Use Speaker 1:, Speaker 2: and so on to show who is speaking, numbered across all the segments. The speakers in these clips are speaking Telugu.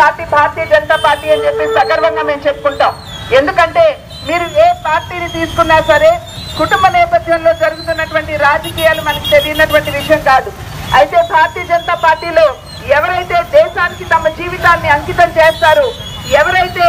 Speaker 1: పార్టీ భారతీయ జనతా పార్టీ అని చెప్పి సగర్వంగా మేము చెప్పుకుంటాం. ఎందుకంటే మీరు ఏ పార్టీని తీసుకున్నా సరే కుటుంబ నేపథ్యంలో జరుగుతున్నటువంటి రాజకీయాలు మనకు తెలియనటువంటి విషయం కాదు. అయితే భారతీయ జనతా పార్టీలో ఎవరైతే దేశానికి తమ జీవితాన్ని అంకితం చేస్తారో, ఎవరైతే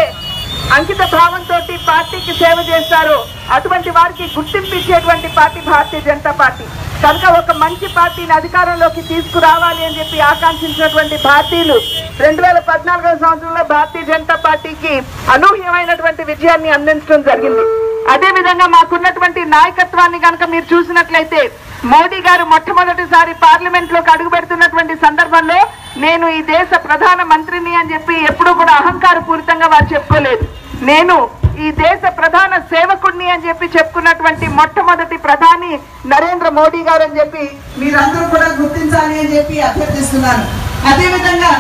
Speaker 1: అంకిత భావంతో పార్టీకి సేవ చేస్తారో అటువంటి వారికి గుర్తింపు ఇచ్చేటువంటి పార్టీ భారతీయ జనతా పార్టీ. కనుక ఒక మంచి పార్టీని అధికారంలోకి తీసుకురావాలి అని చెప్పి ఆకాంక్షించినటువంటి పార్టీలు 2014వ సంవత్సరంలో భారతీయ జనతా పార్టీకి అనూహ్యమైనటువంటి విజయాన్ని అందించడం జరిగింది. అదేవిధంగా మాకున్నటువంటి నాయకత్వాన్ని కనుక మీరు చూసినట్లయితే మోడీ గారు మొట్టమొదటిసారి పార్లమెంట్ లోకి అడుగు పెడుతున్నటువంటి సందర్భంలో నేను ఈ దేశ ప్రధాన మంత్రిని అని చెప్పి ఎప్పుడూ కూడా అహంకారపూరితంగా వారు చెప్పుకోలేదు. నేను ఈ దేశ ప్రధాన సేవకుడిని అని చెప్పి చెప్పుకున్నటువంటి మొట్టమొదటి ప్రధాని నరేంద్ర మోడీ గారు అని చెప్పి మీరందరూ కూడా గుర్తించాలి అని చెప్పి అభ్యర్థిస్తున్నాను. అదేవిధంగా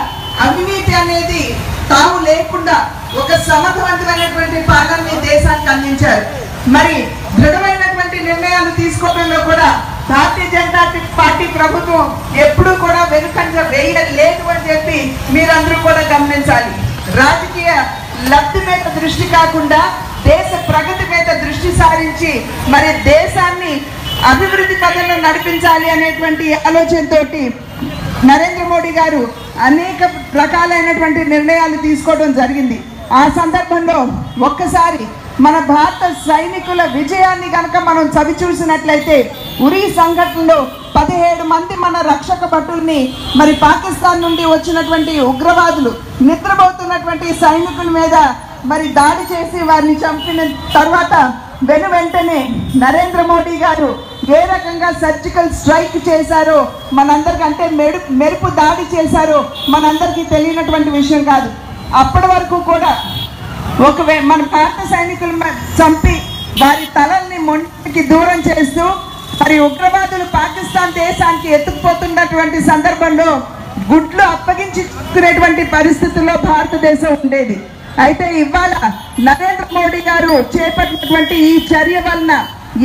Speaker 1: అవినీతి అనేది తాము లేకుండా ఒక సమర్థవంతమైనటువంటి పాలనని దేశానికి అందించారు. మరి దృఢమైనటువంటి నిర్ణయాలు తీసుకోవడంలో కూడా భారతీయ జనతా పార్టీ ప్రభుత్వం ఎప్పుడూ కూడా వెనుకంజ వేయలేదు అని చెప్పి మీరందరూ కూడా గమనించాలి. రాజకీయ లబ్ధి మీద దృష్టి కాకుండా దేశ ప్రగతి మీద దృష్టి సారించి మరి దేశాన్ని అభివృద్ధి పదంలో నడిపించాలి అనేటువంటి ఆలోచనతోటి నరేంద్ర మోడీ గారు అనేక రకాలైనటువంటి నిర్ణయాలు తీసుకోవడం జరిగింది. ఆ సందర్భంలో ఒక్కసారి మన భారత సైనికుల విజయాన్ని కనుక మనం చవి చూసినట్లయితే ఉరీ సంఘటనలో 17 మంది మన రక్షక భటుల్ని మరి పాకిస్తాన్ నుండి వచ్చినటువంటి ఉగ్రవాదులు నిద్రపోతున్నటువంటి సైనికుల మీద మరి దాడి చేసి వారిని చంపిన తర్వాత వెంటనే నరేంద్ర మోడీ గారు ఏ రకంగా సర్జికల్ స్ట్రైక్ చేశారో మనందరికి, అంటే మెరుపు దాడి చేశారో మనందరికీ తెలియనటువంటి విషయం కాదు. అప్పటి వరకు కూడా మన భారత సైనికులు చంపి వారి తలల్ని మొండికి దూరం చేస్తూ మరి ఉగ్రవాదులు పాకిస్తాన్ దేశానికి ఎత్తుకుపోతున్నటువంటి సందర్భంలో గుడ్లు అప్పగించుకునేటువంటి పరిస్థితుల్లో భారతదేశం ఉండేది. అయితే ఇవాళ నరేంద్ర మోడీ గారు చేపట్టినటువంటి ఈ చర్య వలన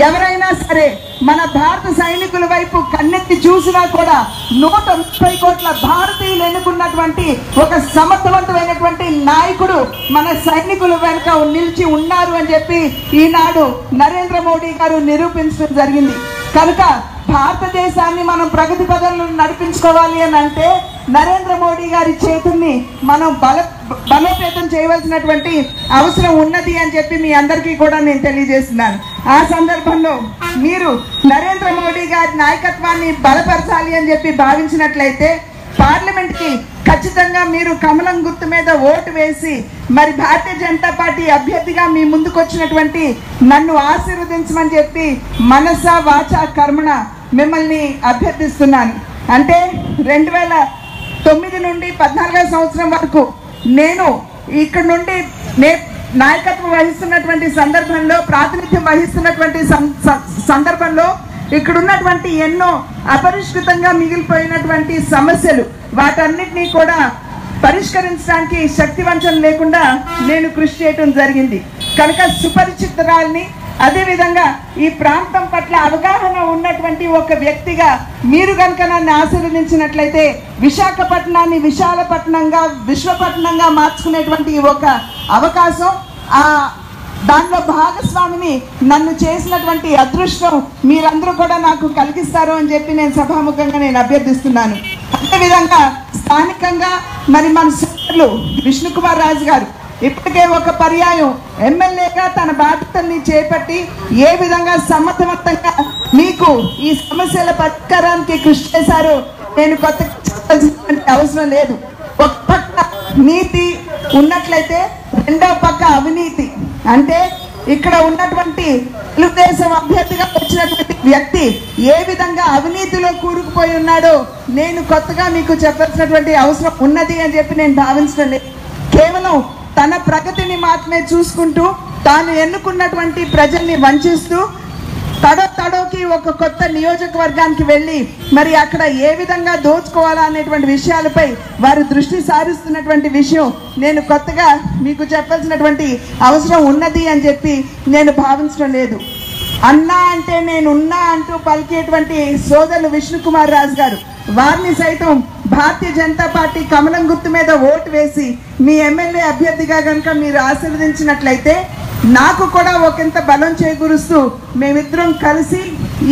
Speaker 1: ఎవరైనా సరే మన భారత సైనికుల వైపు కన్నెత్తి చూసినా కూడా 130 కోట్ల భారతీయులు ఎన్నుకున్నటువంటి ఒక సమర్థవంతమైనటువంటి నాయకుడు మన సైనికుల వెనుక నిలిచి ఉన్నారు అని చెప్పి ఈనాడు నరేంద్ర మోడీ గారు నిరూపించడం జరిగింది. కనుక భారతదేశాన్ని మనం ప్రగతి పదంలో నడిపించుకోవాలి అని అంటే నరేంద్ర మోడీ గారి చేతుల్ని మనం బలోపేతం చేయవలసినటువంటి అవసరం ఉన్నది అని చెప్పి మీ అందరికీ కూడా నేను తెలియజేస్తున్నాను. ఆ సందర్భంలో మీరు నరేంద్ర మోడీ గారి నాయకత్వాన్ని బలపరచాలి అని చెప్పి భావించినట్లయితే పార్లమెంట్కి ఖచ్చితంగా మీరు కమలం గుర్తు మీద ఓటు వేసి మరి భారతీయ జనతా పార్టీ అభ్యర్థిగా మీ ముందుకు వచ్చినటువంటి నన్ను ఆశీర్వదించమని చెప్పి మనస వాచ కర్మణ మిమ్మల్ని అభ్యర్థిస్తున్నాను. అంటే 2009 నుండి 14వ సంవత్సరం వరకు నేను ఇక్కడ నుండి నాయకత్వం వహిస్తున్నటువంటి సందర్భంలో, ప్రాతినిధ్యం వహిస్తున్నటువంటి సందర్భంలో ఇక్కడ ఉన్నటువంటి ఎన్నో అపరిష్కృతంగా మిగిలిపోయినటువంటి సమస్యలు వాటన్నిటినీ కూడా పరిష్కరించడానికి శక్తివంచన లేకుండా నేను కృషి చేయటం జరిగింది. కనుక సుపరిచితురాల్ని, అదేవిధంగా ఈ ప్రాంతం పట్ల అవగాహన ఉన్నటువంటి ఒక వ్యక్తిగా మీరు కనుక నన్ను ఆశీర్వదించినట్లయితే విశాఖపట్నాన్ని విశాలపట్నంగా, విశ్వపట్నంగా మార్చుకునేటువంటి ఒక అవకాశం, దానిలో భాగస్వామిని నన్ను చేసినటువంటి అదృష్టం మీరందరూ కూడా నాకు కలిగిస్తారు అని చెప్పి నేను సభాముఖంగా నేను అభ్యర్థిస్తున్నాను. అదేవిధంగా స్థానికంగా మరి మన సోదరులు విష్ణుకుమార్ రాజు గారు ఇప్పటికే ఒక పర్యాయం ఎమ్మెల్యేగా తన బాధ్యతల్ని చేపట్టి ఏ విధంగా సమర్థవంతంగా మీకు ఈ సమస్యల పరిష్కారానికి కృషి చేశారో నేను కొత్త అవసరం లేదు. ఒక పక్క నీతి ఉన్నట్లయితే రెండో పక్క అవినీతి. అంటే ఇక్కడ ఉన్నటువంటి తెలుగుదేశం అభ్యర్థిగా వచ్చినటువంటి వ్యక్తి ఏ విధంగా అవినీతిలో కూరుకుపోయి ఉన్నాడో నేను కొత్తగా మీకు చెప్పాల్సినటువంటి అవసరం ఉన్నది అని చెప్పి నేను భావించడం లేదు. కేవలం తన ప్రగతిని మాత్రమే చూసుకుంటూ తాను ఎన్నుకున్నటువంటి ప్రజల్ని వంచిస్తూ తడోకి ఒక కొత్త నియోజకవర్గానికి వెళ్ళి మరి అక్కడ ఏ విధంగా దోచుకోవాలా అనేటువంటి విషయాలపై వారు దృష్టి సారిస్తున్నటువంటి విషయం నేను కొత్తగా మీకు చెప్పాల్సినటువంటి అవసరం ఉన్నది అని చెప్పి నేను భావించడం లేదు. అన్నా అంటే నేనున్నా అంటూ పలికేటువంటి సోదరులు విష్ణుకుమార్ రాజు గారు, వారిని సైతం భారతీయ జనతా పార్టీ కమలం గుర్తు మీద ఓటు వేసి మీ ఎమ్మెల్యే అభ్యర్థిగా కనుక మీరు ఆశీర్వదించినట్లయితే నాకు కూడా ఒకంత బలం చేకూరుస్తూ మేమిద్దరం కలిసి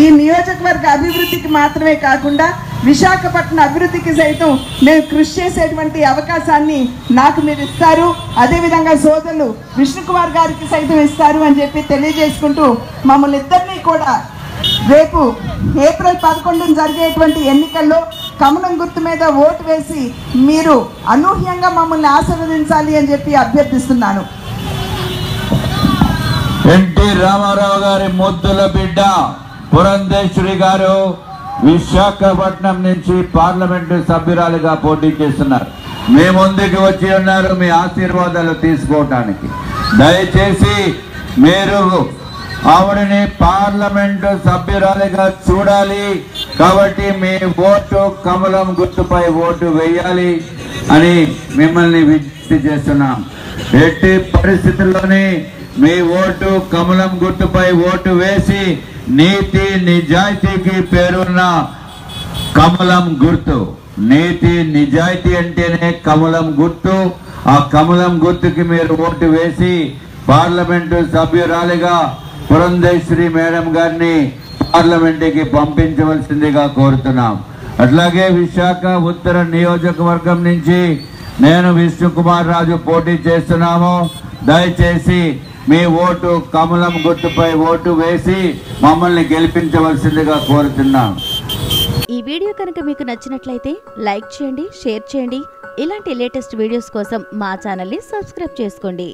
Speaker 1: ఈ నియోజకవర్గ అభివృద్ధికి మాత్రమే కాకుండా విశాఖపట్నం అభివృద్ధికి సైతం మేము కృషి చేసేటువంటి అవకాశాన్ని నాకు మీరు ఇస్తారు, అదేవిధంగా సోదరులు విష్ణుకుమార్ గారికి సైతం ఇస్తారు అని చెప్పి తెలియజేసుకుంటూ మమ్మల్ని ఇద్దరినీ కూడా రేపు ఏప్రిల్ 11 జరిగేటువంటి ఎన్నికల్లో కమలం గుర్తు మీద ఓటు వేసి మీరు అనూహ్యంగా మమ్మల్ని ఆశీర్వదించాలి అని చెప్పి అభ్యర్థిస్తున్నాను.
Speaker 2: ఎన్టీ రామారావు గారి ముద్దుల బిడ్డ పురంధేశ్వరి గారు విశాఖపట్నం నుంచి పార్లమెంటు సభ్యురాలుగా పోటీ చేస్తున్నారు. మీ ముందుకు వచ్చి ఉన్నారు మీ ఆశీర్వాదాలు తీసుకోవటానికి. దయచేసి మీరు ఆవిడని పార్లమెంటు సభ్యురాలుగా చూడాలి. కాబట్టి మీ ఓటు కమలం గుర్తుపై ఓటు వేయాలి అని మిమ్మల్ని విజ్ఞప్తి చేస్తున్నాం. ఎట్టి పరిస్థితుల్లోనే మీ ఓటు కమలం గుర్తుపై ఓటు వేసి నీతి నిజాయితీకి పేరున్న కమలం గుర్తు, నీతి నిజాయితీ అంటేనే కమలం గుర్తు. ఆ కమలం గుర్తుకి మీరు ఓటు వేసి పార్లమెంటు సభ్యురాలిగా పురంధేశ్వరి మేడం గారిని పార్లమెంటుకి పంపించవలసిందిగా కోరుతున్నాం. అట్లాగే విశాఖ ఉత్తర నియోజకవర్గం నుంచి నేను విష్ణుకుమార్ రాజు పోటీ చేస్తున్నాము. దయచేసి మీ ఓటు కమలం గుర్తుపై ఓటు వేసి మమ్మల్ని గెలిపించవలసిందిగా కోరుతున్నాం.
Speaker 3: ఈ వీడియో కనుక మీకు నచ్చినట్లయితే లైక్ చేయండి, షేర్ చేయండి. ఇలాంటి లేటెస్ట్ వీడియోస్ కోసం మా ఛానల్ని సబ్స్క్రైబ్ చేసుకోండి.